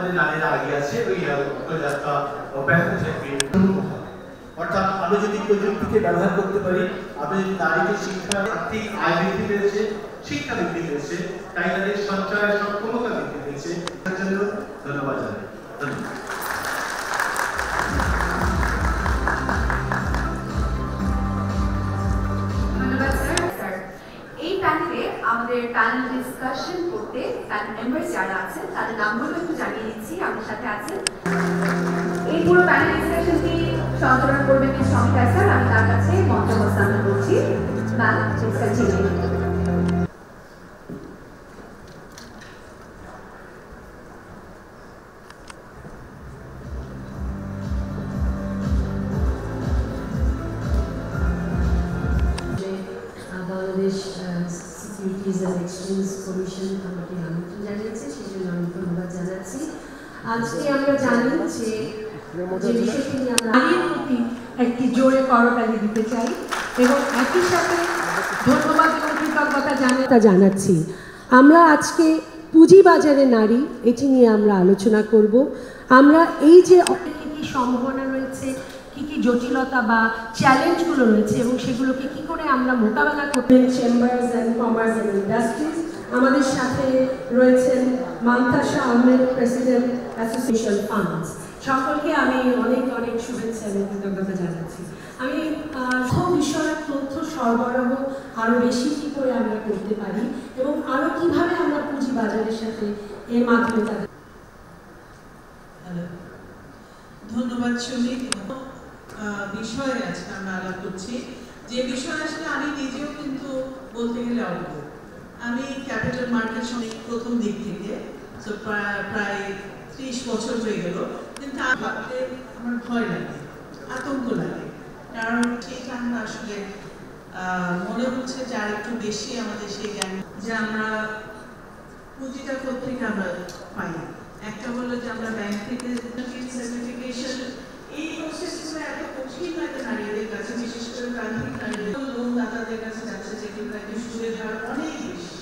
আমাদের নারীরা আগে আছে ওই যাত্রা ব্যাহত থাকবে। অর্থাৎ আমরা যদি প্রযুক্তিকে ব্যবহার করতে পারি, আমরা যদি নারীকে শিক্ষা, আর্থিক আয় বৃদ্ধি পেয়েছে, শিক্ষা বৃদ্ধি পেয়েছে, তাই তাদের সঞ্চয়ের সক্ষমতা বৃদ্ধি পেয়েছে। তার জন্য ধন্যবাদ জানাই। ধন্যবাদ। এই প্যানেলে আমাদের প্যানেল ডিসকাশন করতে প্যানেল মেম্বার্স যারা আছেন তাদের নামগুলো একটু জানিয়ে দিচ্ছি। আমাদের সাথে আছেন এই পুরো প্যানেল ডিসকাশনটি সঞ্চালন করবেন মিস শমিতা স্যার। আমি তার কাছে মঞ্চ হস্তান্তর করছি। Ma'am Bangladesh securities and exchange commission আমাকে আমন্ত্রণ জানিয়েছে, সেই জন্য আমি ধন্যবাদ জানাচ্ছি। আজকে আমরা জানি যে বিষয়টি নিয়ে আমরা নারীর প্রতি একটি জোরে করতালি দিতে চাই এবং একই সাথে ধন্যবাদ এবং কৃতজ্ঞতা জানাচ্ছি। আমরা আজকে পুঁজিবাজারে নারী এটি নিয়ে আমরা আলোচনা করব। আমরা এই যে কী সম্ভাবনা রয়েছে, কী কী জটিলতা বা চ্যালেঞ্জগুলো রয়েছে এবং সেগুলোকে কী করে আমরা মোকাবেলা করতে। Chambers and commerce and industries আমাদের সাথে রয়েছেন mantasha Ahmed, president association funds. সকলকে আমি অনেক অনেক শুভেচ্ছা এবং কৃতজ্ঞতা জানাচ্ছি। আমি বিষয়ক তথ্য সরবরাহ আরও বেশি কী করে আমরা করতে পারি এবং আরও কীভাবে আমরা পুঁজিবাজারের সাথে এর মাধ্যমে তাদের। ধন্যবাদ শ্রমিক। বিষয়ে আজকে আমরা আলাপ করছি, যে বিষয় আসলে আমি নিজেও কিন্তু বলতে গেলে অল্প। আমি ক্যাপিটাল মার্কেট সঙ্গে প্রথম দিক থেকে প্রায় 30 বছর হয়ে গেল, কিন্তু ভাবতে আমার ভয় লাগে, আতঙ্ক লাগে। কারণ সেটা আমরা আসলে মনে হচ্ছে যে আর একটু বেশি আমাদের সেই জ্ঞান যে আমরা পুঁজিটা কোথেকে আমরা পাই। একটা বললো যে আমরা ব্যাংক থেকে সার্টিফিকেশন, এই প্রসেসগুলো এত কঠিন লাগে নারীদের কাছে, বিশেষ করে প্রান্তিক নারীদের। লোন দাতাদের কাছে যাচ্ছে যেগুলো একটি সুদের হার অনেক বেশি,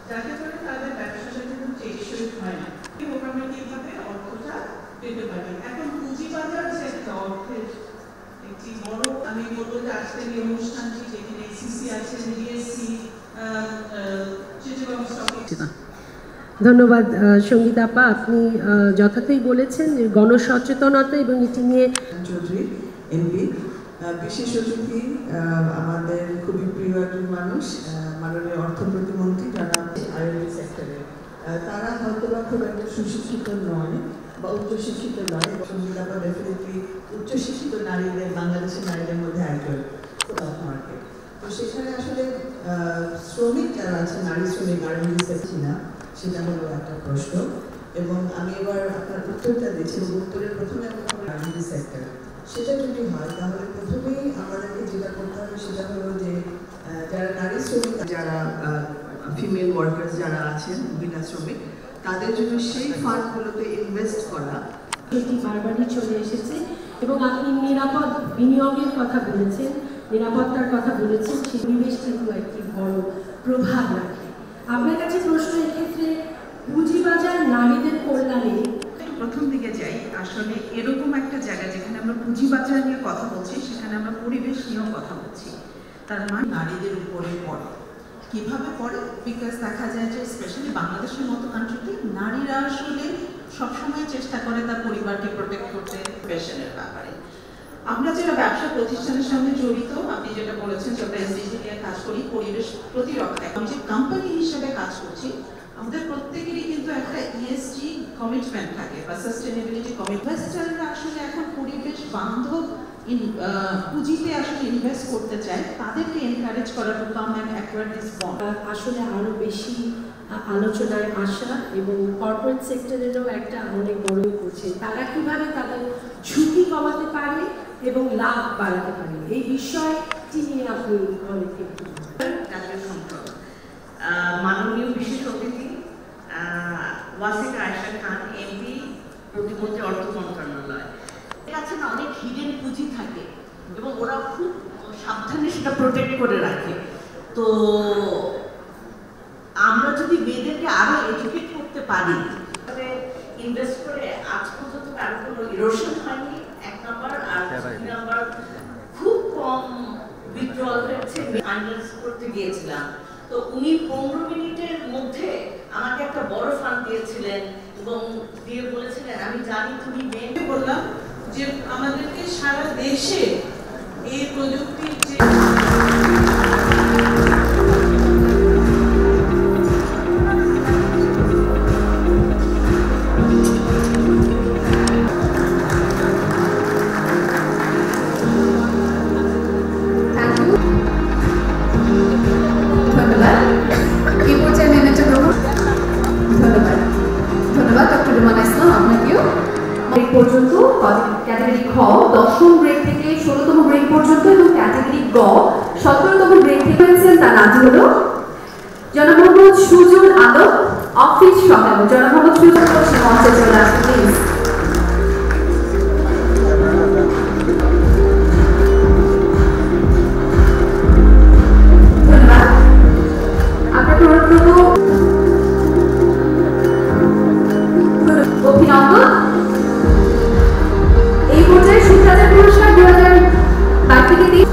যাতে করে তাদের ব্যবসাটা কিন্তু টেকসই হয় না। এই প্রোগ্রামে কিভাবে অর্থটা পেতে পারি। এখন পুঁজিবাজার যে একটা অর্থের একটি বড়, আমি বলবো যে আজকের এই অনুষ্ঠানটি যেখানে সিসি আছে, ডিএসসি, চিটাগং স্টক এক্সচেঞ্জ। ধন্যবাদ সঙ্গীতা আপা, আপনি যথার্থই বলেছেন যে গণসচেতনতা এবং এটি নিয়ে। চৌধুরী এমপি, বিশেষ অতিথি আমাদের খুবই প্রিয় একজন মানুষ, মাননীয় অর্থ প্রতিমন্ত্রী যারা আইটি সেক্টরে, তারা হয়তো বা খুব একটা সুশিক্ষিত নয় বা উচ্চশিক্ষিত নয়। সঙ্গীতা আপা ডেফিনেটলি উচ্চশিক্ষিত নারীদের, বাংলাদেশের নারীদের মধ্যে একজন মার্কেট। তো সেখানে আসলে শ্রমিক যারা আছে, নারী শ্রমিক আরএমডি সেক্টর না, সেটা হলো একটা প্রশ্ন। এবং আমি এবার আপনার উত্তরটা দিচ্ছি। উত্তরের প্রথমে আরএমডি সেক্টর, সেটা যদি হয় তাহলে প্রথমেই আমাদেরকে যেটা করতে হবে সেটা হলো যে যারা নারী শ্রমিক, যারা ফিমেল ওয়ার্কার্স যারা আছেন, বিনা শ্রমিক, তাদের জন্য সেই ফান্ডগুলোতে ইনভেস্ট করা। এটি বারবারই চলে এসেছে এবং আপনি নিরাপদ বিনিয়োগের কথা বলেছেন, নিরাপত্তার কথা বলেছেন। সেই পরিবেশ কিন্তু একটি বড় প্রভাব রাখে। আপনার কাছে প্রশ্ন, এক্ষেত্রে পুঁজিবাজার নারীদের কল্যাণে প্রথম দিকে যাই। আসলে এরকম একটা জায়গা যেখানে আমরা পুঁজিবাজার নিয়ে কথা বলছি, সেখানে আমরা পরিবেশ নিয়েও কথা বলছি। তার মানে নারীদের উপরে পড়ে। কিভাবে পড়ে? বিকজ দেখা যায় যে স্পেশালি বাংলাদেশের মতো কান্ট্রিতে নারীরা আসলে সবসময় চেষ্টা করে তার পরিবারকে প্রোটেক্ট করতে, পেশনের ব্যাপারে। আমরা যারা ব্যবসা প্রতিষ্ঠানের সঙ্গে জড়িত, আপনি যেটা বলেছেন যে আমরা এসডিজি নিয়ে কাজ করি, পরিবেশ প্রতিরক্ষায়, আমি যে কোম্পানি হিসেবে কাজ করছি, আমাদের প্রত্যেকেরই কিন্তু একটা ইএসজি কমিটমেন্ট থাকে বা সাস্টেনেবিলিটি কমিটমেন্ট। ইনভেস্টাররা আসলে এখন পরিবেশ বান্ধব পুঁজিতে আসলে ইনভেস্ট করতে চায়, তাদেরকে এনকারেজ করার কাম অ্যান্ড অ্যাকোয়ার দিস বন্ড আসলে আরও বেশি আলোচনায় আসা এবং কর্পোরেট সেক্টরেরও একটা অনেক বড় করছে। তারা কীভাবে তাদের ঝুঁকি কমাতে পারে এবং লাভ বাড়াতে পারে, এই বিষয়টি নিয়ে আপনি অনেকে। মাননীয় বিশেষ অতিথি ওয়াসিকা আয়েশা খান এমপি, প্রতিমন্ত্রী, অর্থ মন্ত্রণালয়। এর কাছে না অনেক হিডেন পুঁজি থাকে এবং ওরা খুব সাবধানে সেটা প্রোটেক্ট করে রাখে। তো আমরা যদি মেয়েদেরকে আরো এডুকেট করতে পারি, ইনভেস্ট করে কোনো ইরোশন হয়নি, 1 নাম্বার। আর 2 নাম্বার, খুব কম উইথড্রল হয়েছে। ফাইনালস করতে গিয়েছিলাম, তো উনি 15 মিনিটের মধ্যে আমাকে একটা বড় ফান্ড দিয়েছিলেন এবং দিয়ে বলেছিলেন, আমি জানি তুমি মেয়ে। বললাম যে আমাদেরকে সারা দেশে এই প্রযুক্তির যে পর্যন্ত ক্যাটাগরি খ 10ম গ্রেড থেকে 16তম গ্রেড পর্যন্ত এবং ক্যাটাগরি গ 17তম গ্রেড থেকে হয়েছেন। তার নাম হলো জনাব মোহাম্মদ সুজন আলম, অফিস সহায়ক। জনাব মোহাম্মদ সুজন মঞ্চে চলে আসুন প্লিজ। ধন্যবাদ। আপনাকে অনুরোধ করব অভিনন্দন। এই পর্যায়ে শিক্ষার্থী পুরস্কার 2022 থেকে 23।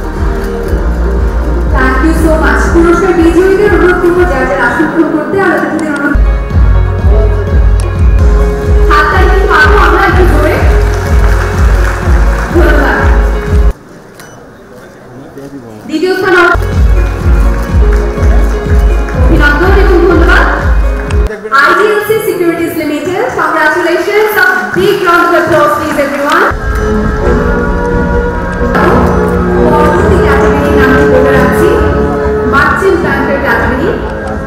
Thank you so much. পুরস্কার বিজয়ীদের অনুরোধ করবো যার যার আসন গ্রহণ করতে। আর অতিথিদের অনুরোধ হাতটা একটু পাবো আমরা একটু জোরে। ধন্যবাদ। দ্বিতীয় স্থান অভিনন্দন এবং ধন্যবাদ। IDLC Securities Limited, congratulations. A big round of applause, please, everyone. পরবর্তী ক্যাটাগরি নামটি বলে রাখছি, মার্চেন্ট ব্যাংকের ক্যাটাগরি।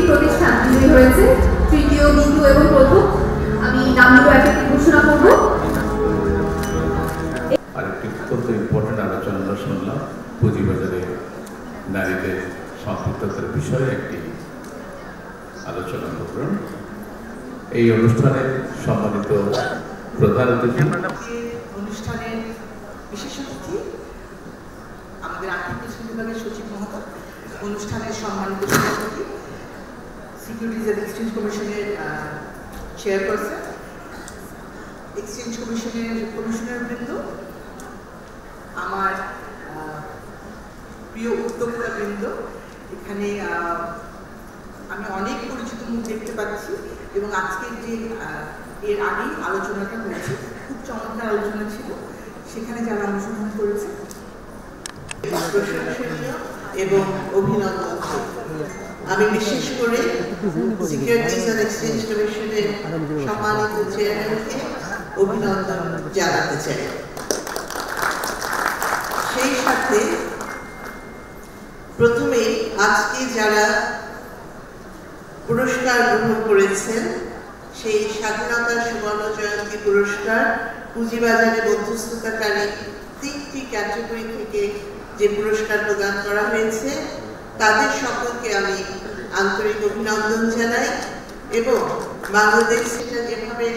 প্রতিষ্ঠান বিজয়ী হয়েছে তৃতীয়, দ্বিতীয় এবং প্রথম। আমি নামগুলো এক একটি ঘোষণা করব। আরেকটি অত্যন্ত ইম্পর্টেন্ট আলোচনা শুনলাম, পুঁজিবাজারে নারীদের সম্পৃক্ততার বিষয়ে একটি আলোচনা প্রোগ্রাম। এই অনুষ্ঠানের সম্মানিত প্রধান অতিথি, অনুষ্ঠানের বিশেষ অতিথি আমাদের আর্থিক বিশ্লেষণ বিভাগের সচিব মহোদয়, অনুষ্ঠানের সম্মানিত সভাপতি, সিকিউরিটিজ অ্যান্ড এক্সচেঞ্জ কমিশনের চেয়ারপারসন, এক্সচেঞ্জ কমিশনের কমিশনারবৃন্দ, আমার প্রিয় উদ্যোক্তাবৃন্দ, এখানে আমি অনেক পরিচিত মুখ দেখতে পাচ্ছি এবং আজকের যে এর আগেই আলোচনাটা হয়েছে, খুব চমৎকার আলোচনা ছিল। সেখানে যারা অংশগ্রহণ করেছে প্রশংসনীয় এবং অভিনন্দন। আমি বিশেষ করে সিকিউরিটিজ অ্যান্ড এক্সচেঞ্জ কমিশনের সম্মানিত চেয়ারম্যানকে অভিনন্দন জানাতে চাই। সেই সাথে প্রথমে আজকে যারা পুরস্কার গ্রহণ করেছেন, সেই স্বাধীনতা সুবর্ণ জয়ন্তী পুরস্কার পুঁজিবাজারে মধ্যস্থতাকারী 3টি ক্যাটাগরি থেকে যে পুরস্কার প্রদান করা হয়েছে, তাদের সকলকে আমি আন্তরিক অভিনন্দন জানাই। এবং বাংলাদেশ সেটা যেভাবে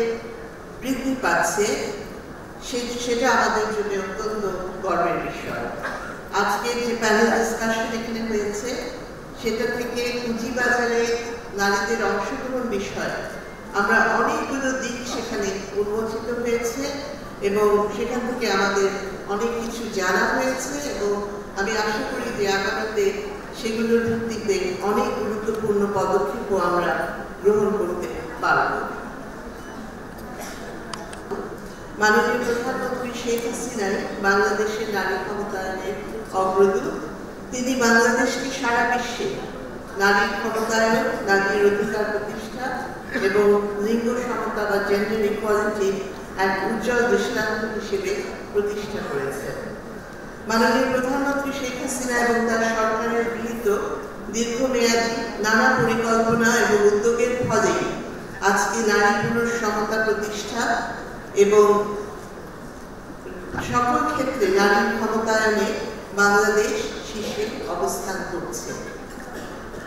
বৃদ্ধি পাচ্ছে সেটা আমাদের জন্য অত্যন্ত গর্বের বিষয়। আজকের যে প্যানেল ডিসকাশন এখানে হয়েছে, সেটা থেকে পুঁজিবাজারে নারীদের অংশগ্রহণ বিষয় আমরা অনেকগুলো দিক সেখানে উন্মোচিত হয়েছে এবং সেখান থেকে আমাদের অনেক কিছু জানা হয়েছে এবং আমি আশা করি যে আগামীতে সেগুলোর ভিত্তিতে অনেক গুরুত্বপূর্ণ পদক্ষেপও আমরা গ্রহণ করতে পারব। মাননীয় প্রধানমন্ত্রী শেখ হাসিনাই বাংলাদেশের নারী ক্ষমতায়নের অগ্রদূত। তিনি বাংলাদেশকে সারা বিশ্বে নারীর ক্ষমতায়ন, নারীর অধিকার প্রতিষ্ঠা এবং লিঙ্গ সমতা বা জেন্ডার ইকুয়ালিটি এক উজ্জ্বল দৃষ্টান্ত হিসেবে প্রতিষ্ঠা করেছেন। মাননীয় প্রধানমন্ত্রী শেখ হাসিনা এবং তার সরকারের গৃহীত দীর্ঘমেয়াদী নানা পরিকল্পনা এবং উদ্যোগের ফলে আজকে নারী পুরুষ সমতা প্রতিষ্ঠা এবং সকল ক্ষেত্রে নারীর ক্ষমতায়নে বাংলাদেশ শীর্ষে অবস্থান করছে।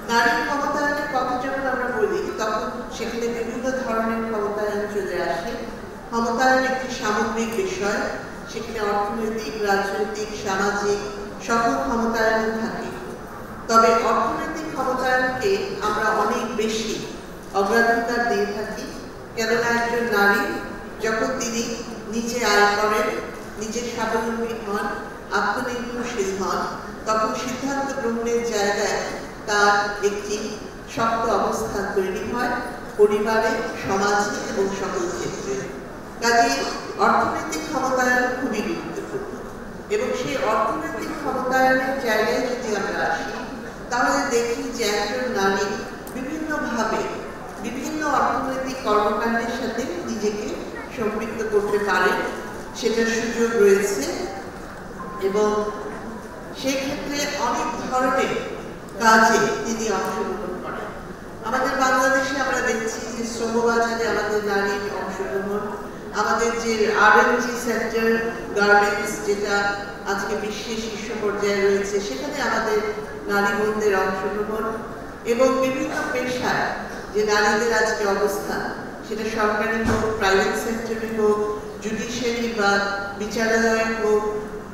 নারীর ক্ষমতায়নের কথা যখন আমরা বলি, তখন সেখানে বিভিন্ন ধরনের ক্ষমতায়ন চলে আসে। ক্ষমতায়ন একটি সামগ্রিক বিষয়, সেখানে অর্থনৈতিক, রাজনৈতিক, সামাজিক সকল ক্ষমতায়ন থাকে। তবে অর্থনৈতিক ক্ষমতায়নকে আমরা অনেক বেশি অগ্রাধিকার দিয়ে থাকি, কেননা একজন নারী যখন তিনি নিজে আয় করেন, নিজে স্বাবলম্বী হন, আত্মনির্ভরশীল হন, তখন সিদ্ধান্ত গ্রহণের জায়গায় তার একটি শক্ত অবস্থান তৈরি হয় পরিবারে, সমাজে এবং সকল ক্ষেত্রে। কাজে অর্থনৈতিক ক্ষমতায়ন খুবই গুরুত্বপূর্ণ এবং সেই অর্থনৈতিক ক্ষমতায়নের জায়গায় যদি আমরা আসি তাহলে দেখি যে একজন নারী বিভিন্নভাবে বিভিন্ন অর্থনৈতিক কর্মকাণ্ডের সাথে নিজেকে সম্পৃক্ত করতে পারে, সেটার সুযোগ রয়েছে এবং সেক্ষেত্রে অনেক ধরনের কাজে তিনি অংশগ্রহণ করেন। আমাদের বাংলাদেশে আমরা দেখছি যে শ্রমবাজারে আমাদের নারীর অংশগ্রহণ, আমাদের যে R&D সেক্টর, গার্মেন্টস যেটা আজকে বিশ্বের শীর্ষ পর্যায়ে রয়েছে, সেখানে আমাদের নারী বোনদের অংশগ্রহণ এবং বিভিন্ন পেশায় যে নারীদের আজকে অবস্থান, সেটা সরকারি হোক, প্রাইভেট সেক্টরে হোক, জুডিশিয়ারি বা বিচারালয় হোক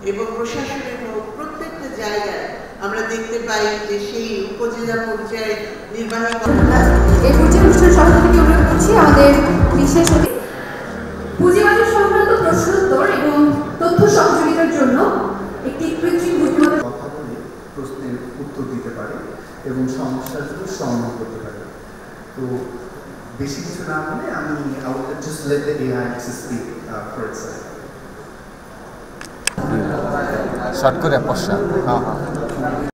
এবং প্রশাসনে হোক, প্রত্যেকটা জায়গায় আমরা দেখতে পাই যে সেই উপজেলা পর্যায়ে নির্বাহী এই পর্যায়ে অনুষ্ঠান সভাপতিকে অনুরোধ করছি আমাদের বিশেষ পুঁজিবাজার সংক্রান্ত প্রশ্নোত্তর এবং তথ্য সহযোগিতার জন্য একটি কৃত্রিম বুদ্ধিমত্তা কথা বলে প্রশ্নের উত্তর দিতে পারে এবং সমস্যাগুলো সমাধান করতে পারে। তো বেশি কিছু না বলে আমি I would just let the AI speak for itself. Short করে পশ্চাৎ